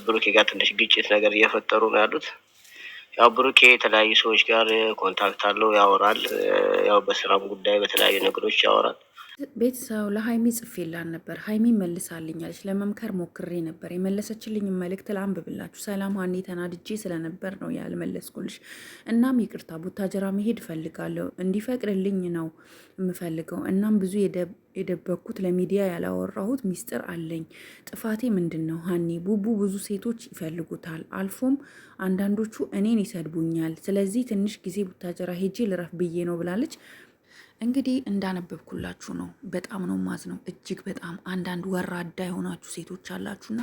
ብሩኬ ጋር ትንሽ ግጭት ነገር እየፈጠሩ ነው ያሉት። ያው ብሩኬ የተለያዩ ሰዎች ጋር ኮንታክት አለው፣ ያወራል። ያው በስራም ጉዳይ በተለያዩ ነገሮች ያወራል። ቤተሰብ ለሀይሚ ጽፌላን ነበር። ሀይሚ መልሳልኛለች። ለመምከር ሞክሬ ነበር። የመለሰችልኝ መልእክት ላንብብላችሁ። ሰላም ሀኒ፣ ተናድጄ ስለነበር ነው ያልመለስኩልሽ። እናም ይቅርታ፣ ቡታጀራ መሄድ እፈልጋለሁ። እንዲፈቅድልኝ ነው የምፈልገው። እናም ብዙ የደበኩት ለሚዲያ ያላወራሁት ሚስጥር አለኝ። ጥፋቴ ምንድን ነው ሀኒ? ቡቡ ብዙ ሴቶች ይፈልጉታል። አልፎም አንዳንዶቹ እኔን ይሰድቡኛል። ስለዚህ ትንሽ ጊዜ ቡታጀራ ሄጄ ልረፍ ብዬ ነው ብላለች። እንግዲህ እንዳነበብኩላችሁ ነው። በጣም ነው ማዝነው፣ እጅግ በጣም አንዳንድ ወራዳ የሆናችሁ ሴቶች አላችሁና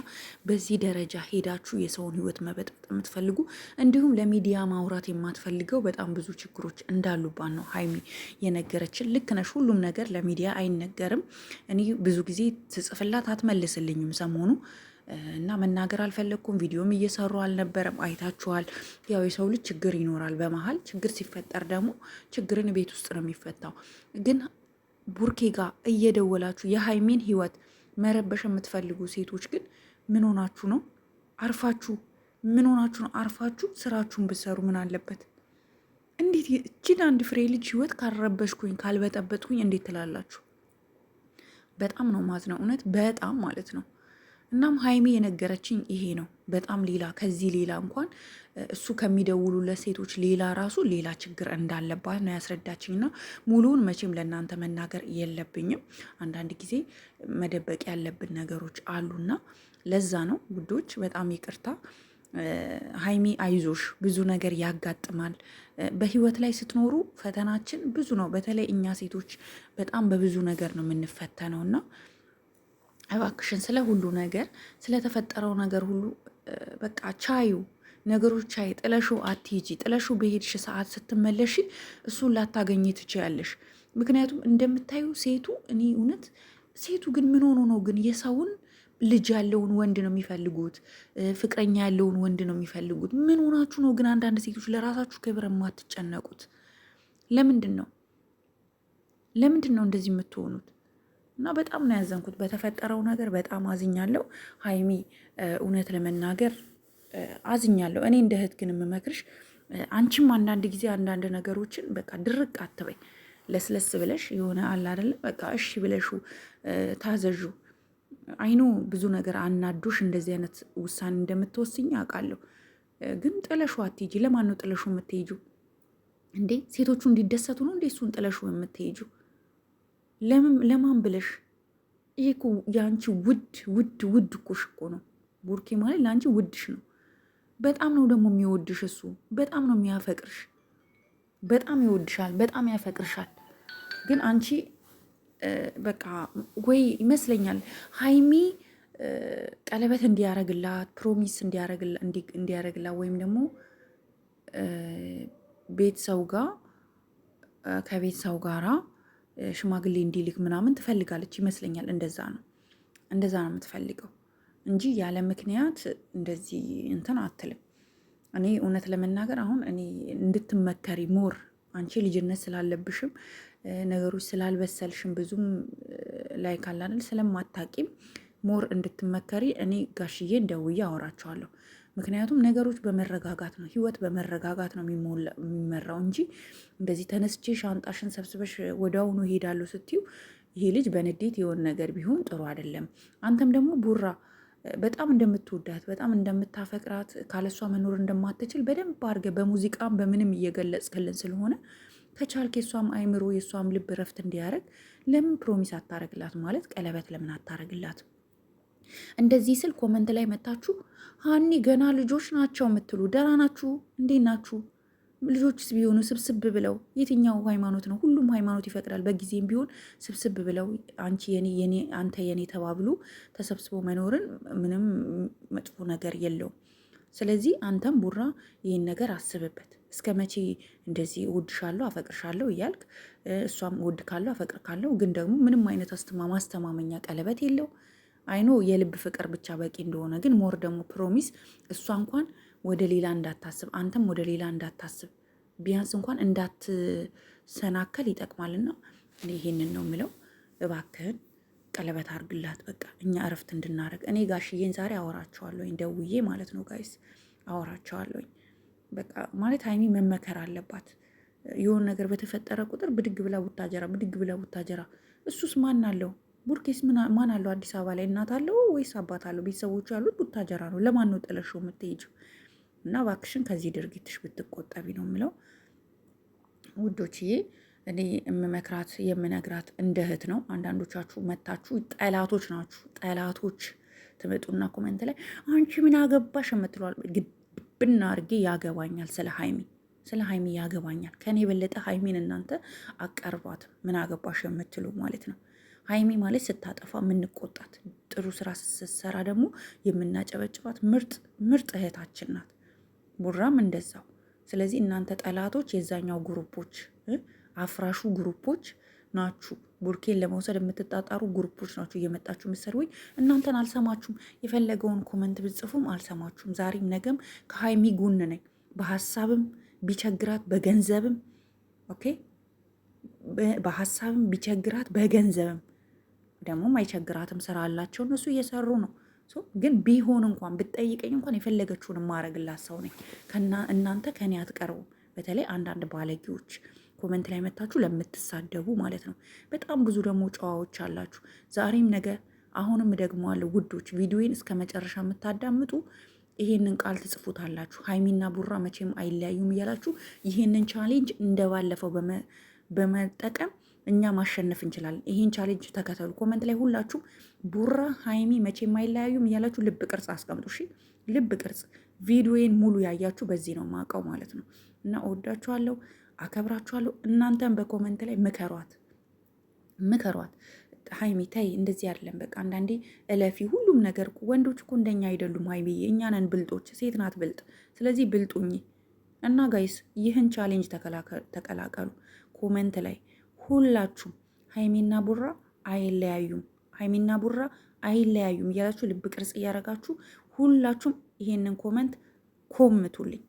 በዚህ ደረጃ ሄዳችሁ የሰውን ሕይወት መበጠጥ የምትፈልጉ እንዲሁም ለሚዲያ ማውራት የማትፈልገው በጣም ብዙ ችግሮች እንዳሉባት ነው ሀይሚ የነገረችን። ልክ ነሽ፣ ሁሉም ነገር ለሚዲያ አይነገርም። እኔ ብዙ ጊዜ ትጽፍላት አትመልስልኝም ሰሞኑ እና መናገር አልፈለግኩም። ቪዲዮም እየሰሩ አልነበረም፣ አይታችኋል። ያው የሰው ልጅ ችግር ይኖራል። በመሀል ችግር ሲፈጠር ደግሞ ችግርን ቤት ውስጥ ነው የሚፈታው። ግን ቡርኬ ጋር እየደወላችሁ የሀይሜን ህይወት መረበሽ የምትፈልጉ ሴቶች ግን ምን ሆናችሁ ነው? አርፋችሁ ምን ሆናችሁ ነው? አርፋችሁ ስራችሁን ብትሰሩ ምን አለበት? እንዴት እችን አንድ ፍሬ ልጅ ህይወት ካልረበሽኩኝ ካልበጠበጥኩኝ እንዴት ትላላችሁ? በጣም ነው ማዝነው፣ እውነት በጣም ማለት ነው። እናም ሀይሚ የነገረችኝ ይሄ ነው። በጣም ሌላ ከዚህ ሌላ እንኳን እሱ ከሚደውሉለት ሴቶች ሌላ ራሱ ሌላ ችግር እንዳለባት ነው ያስረዳችኝ። እና ሙሉውን መቼም ለእናንተ መናገር የለብኝም። አንዳንድ ጊዜ መደበቅ ያለብን ነገሮች አሉና ለዛ ነው ውዶች፣ በጣም ይቅርታ። ሀይሚ አይዞሽ፣ ብዙ ነገር ያጋጥማል። በህይወት ላይ ስትኖሩ ፈተናችን ብዙ ነው። በተለይ እኛ ሴቶች በጣም በብዙ ነገር ነው የምንፈተነው እና እባክሽን ስለ ሁሉ ነገር ስለተፈጠረው ነገር ሁሉ በቃ ቻዩ ነገሮች ቻይ። ጥለሹ አትሂጂ። ጥለሹ በሄድሽ ሰዓት ስትመለሺ እሱን ላታገኝ ትችያለሽ። ምክንያቱም እንደምታዩ ሴቱ እኔ እውነት ሴቱ ግን ምን ሆኖ ነው ግን የሰውን ልጅ ያለውን ወንድ ነው የሚፈልጉት፣ ፍቅረኛ ያለውን ወንድ ነው የሚፈልጉት። ምን ሆናችሁ ነው ግን አንዳንድ ሴቶች ለራሳችሁ ክብር የማትጨነቁት? ለምንድን ነው እንደዚህ የምትሆኑት? እና በጣም ነው ያዘንኩት በተፈጠረው ነገር። በጣም አዝኛለሁ ሀይሚ፣ እውነት ለመናገር አዝኛለሁ። እኔ እንደ እህት ግን የምመክርሽ አንቺም አንዳንድ ጊዜ አንዳንድ ነገሮችን በቃ ድርቅ አትበይ። ለስለስ ብለሽ የሆነ አለ አይደለም በቃ እሺ ብለሹ ታዘዡ። አይኑ ብዙ ነገር አናዶሽ እንደዚህ አይነት ውሳኔ እንደምትወስኝ አውቃለሁ። ግን ጥለሹ አትሄጂ። ለማን ነው ጥለሹ የምትሄጁ እንዴ? ሴቶቹ እንዲደሰቱ ነው እንዴ እሱን ጥለሹ የምትሄጁ? ለማን ብለሽ? ይሄ እኮ የአንቺ ውድ ኩሽ እኮ ነው። ቡርኬ ማለት ለአንቺ ውድሽ ነው። በጣም ነው ደግሞ የሚወድሽ እሱ። በጣም ነው የሚያፈቅርሽ። በጣም ይወድሻል፣ በጣም ያፈቅርሻል። ግን አንቺ በቃ ወይ ይመስለኛል ሀይሚ ቀለበት እንዲያረግላት ፕሮሚስ እንዲያረግላት ወይም ደግሞ ከቤት ሰው ጋራ ሽማግሌ እንዲልክ ምናምን ትፈልጋለች ይመስለኛል። እንደዛ ነው የምትፈልገው እንጂ ያለ ምክንያት እንደዚህ እንትን አትልም። እኔ እውነት ለመናገር አሁን እኔ እንድትመከሪ ሞር አንቺ ልጅነት ስላለብሽም ነገሮች ስላልበሰልሽም ብዙም ላይ ካላንል ስለማታቂም ሞር እንድትመከሪ እኔ ጋሽዬን ደውዬ አወራቸዋለሁ። ምክንያቱም ነገሮች በመረጋጋት ነው፣ ህይወት በመረጋጋት ነው የሚመራው እንጂ እንደዚህ ተነስቼ ሻንጣሽን ሰብስበሽ ወዲያውኑ ሄዳለሁ ስትዩ ይሄ ልጅ በንዴት የሆነ ነገር ቢሆን ጥሩ አይደለም። አንተም ደግሞ ቡራ በጣም እንደምትወዳት በጣም እንደምታፈቅራት ካለሷ መኖር እንደማትችል በደንብ አድርገህ በሙዚቃም በምንም እየገለጽክልን ስለሆነ ከቻልክ የሷም አይምሮ የሷም ልብ ረፍት እንዲያደርግ ለምን ፕሮሚስ አታረግላት? ማለት ቀለበት ለምን አታረግላት? እንደዚህ ስል ኮመንት ላይ መታችሁ ሀኒ ገና ልጆች ናቸው የምትሉ ደህና ናችሁ? እንዴት ናችሁ? ልጆችስ ቢሆኑ ስብስብ ብለው የትኛው ሃይማኖት ነው? ሁሉም ሃይማኖት ይፈቅዳል። በጊዜም ቢሆን ስብስብ ብለው አንቺ የኔ አንተ የኔ ተባብሎ ተሰብስቦ መኖርን ምንም መጥፎ ነገር የለውም። ስለዚህ አንተም ቡራ ይህን ነገር አስብበት። እስከ መቼ እንደዚህ እወድሻለሁ አፈቅርሻለሁ እያልክ እሷም እወድ ካለሁ አፈቅር ካለሁ ግን ደግሞ ምንም አይነት ማስተማመኛ ቀለበት የለው። አይኖ የልብ ፍቅር ብቻ በቂ እንደሆነ ግን ሞር ደግሞ ፕሮሚስ እሷ እንኳን ወደ ሌላ እንዳታስብ አንተም ወደ ሌላ እንዳታስብ ቢያንስ እንኳን እንዳትሰናከል ይጠቅማልና እኔ ይሄንን ነው የምለው። እባክህን ቀለበት አርግላት በቃ እኛ እረፍት እንድናረግ። እኔ ጋሽዬን ዛሬ አወራቸዋለሁኝ ደውዬ ማለት ነው ጋይስ አወራቸዋለሁኝ። በቃ ማለት ሀይሚ መመከር አለባት። የሆነ ነገር በተፈጠረ ቁጥር ብድግ ብላ ቡታጀራ። እሱስ ማን አለው? ቡርኬስ ማን አለው? አዲስ አበባ ላይ እናት አለው ወይስ አባት አለው? ቤተሰቦቹ ያሉት ቡታጀራ ነው። ለማን ነው ጥለሽው የምትሄጂው? እና እባክሽን ከዚህ ድርጊትሽ ብትቆጠቢ ነው የምለው ውዶችዬ። እኔ የምመክራት የምነግራት እንደ እህት ነው። አንዳንዶቻችሁ መታችሁ ጠላቶች ናችሁ። ጠላቶች ትመጡና ኮመንት ላይ አንቺ ምን አገባሽ የምትለዋል። ግብና አድርጌ ያገባኛል፣ ስለ ሀይሚ ያገባኛል። ከኔ የበለጠ ሀይሚን እናንተ አቀርቧት። ምን አገባሽ የምትሉ ማለት ነው። ሀይሚ ማለት ስታጠፋ የምንቆጣት፣ ጥሩ ስራ ስትሰራ ደግሞ የምናጨበጭባት ምርጥ እህታችን ናት። ቡራም እንደዛው። ስለዚህ እናንተ ጠላቶች የዛኛው ግሩፖች አፍራሹ ግሩፖች ናችሁ። ቡርኬን ለመውሰድ የምትጣጣሩ ግሩፖች ናችሁ እየመጣችሁ ምሰድቡኝ። እናንተን አልሰማችሁም። የፈለገውን ኮመንት ብጽፉም አልሰማችሁም። ዛሬም ነገም ከሀይሚ ጎን ነኝ። በሀሳብም ቢቸግራት በገንዘብም ኦኬ፣ በሀሳብም ቢቸግራት በገንዘብም ደግሞ አይቸግራትም። ስራ አላቸው እነሱ እየሰሩ ነው። ግን ቢሆን እንኳን ብትጠይቀኝ እንኳን የፈለገችውን ማረግላት ሰው ነኝ። እናንተ ከኔ አትቀርቡ። በተለይ አንዳንድ ባለጌዎች ኮመንት ላይ መታችሁ ለምትሳደቡ ማለት ነው። በጣም ብዙ ደግሞ ጨዋዎች አላችሁ። ዛሬም ነገ አሁንም ደግመዋለሁ ውዶች፣ ቪዲዮን እስከ መጨረሻ የምታዳምጡ ይሄንን ቃል ትጽፉታላችሁ። ሀይሚና ቡራ መቼም አይለያዩም እያላችሁ ይሄንን ቻሌንጅ እንደባለፈው በመጠቀም እኛ ማሸነፍ እንችላለን። ይሄን ቻሌንጅ ተከተሉ። ኮመንት ላይ ሁላችሁ ቡራ ሀይሚ መቼም አይለያዩም እያላችሁ ልብ ቅርጽ አስቀምጡ። እሺ፣ ልብ ቅርጽ። ቪዲዮዬን ሙሉ ያያችሁ በዚህ ነው ማውቀው ማለት ነው። እና እወዳችኋለሁ፣ አከብራችኋለሁ። እናንተም በኮመንት ላይ ምከሯት። ሀይሚ ተይ፣ እንደዚህ አይደለም። በቃ አንዳንዴ እለፊ። ሁሉም ነገር ወንዶች እኮ እንደኛ አይደሉም ሀይሚዬ፣ እኛ ነን ብልጦች። ሴት ናት ብልጥ። ስለዚህ ብልጡኝ እና ጋይስ ይህን ቻሌንጅ ተቀላቀሉ። ኮመንት ላይ ሁላችሁም ሀይሚና ቡራ አይለያዩም እያላችሁ ልብ ቅርጽ እያደረጋችሁ ሁላችሁም ይሄንን ኮመንት ኮምቱልኝ።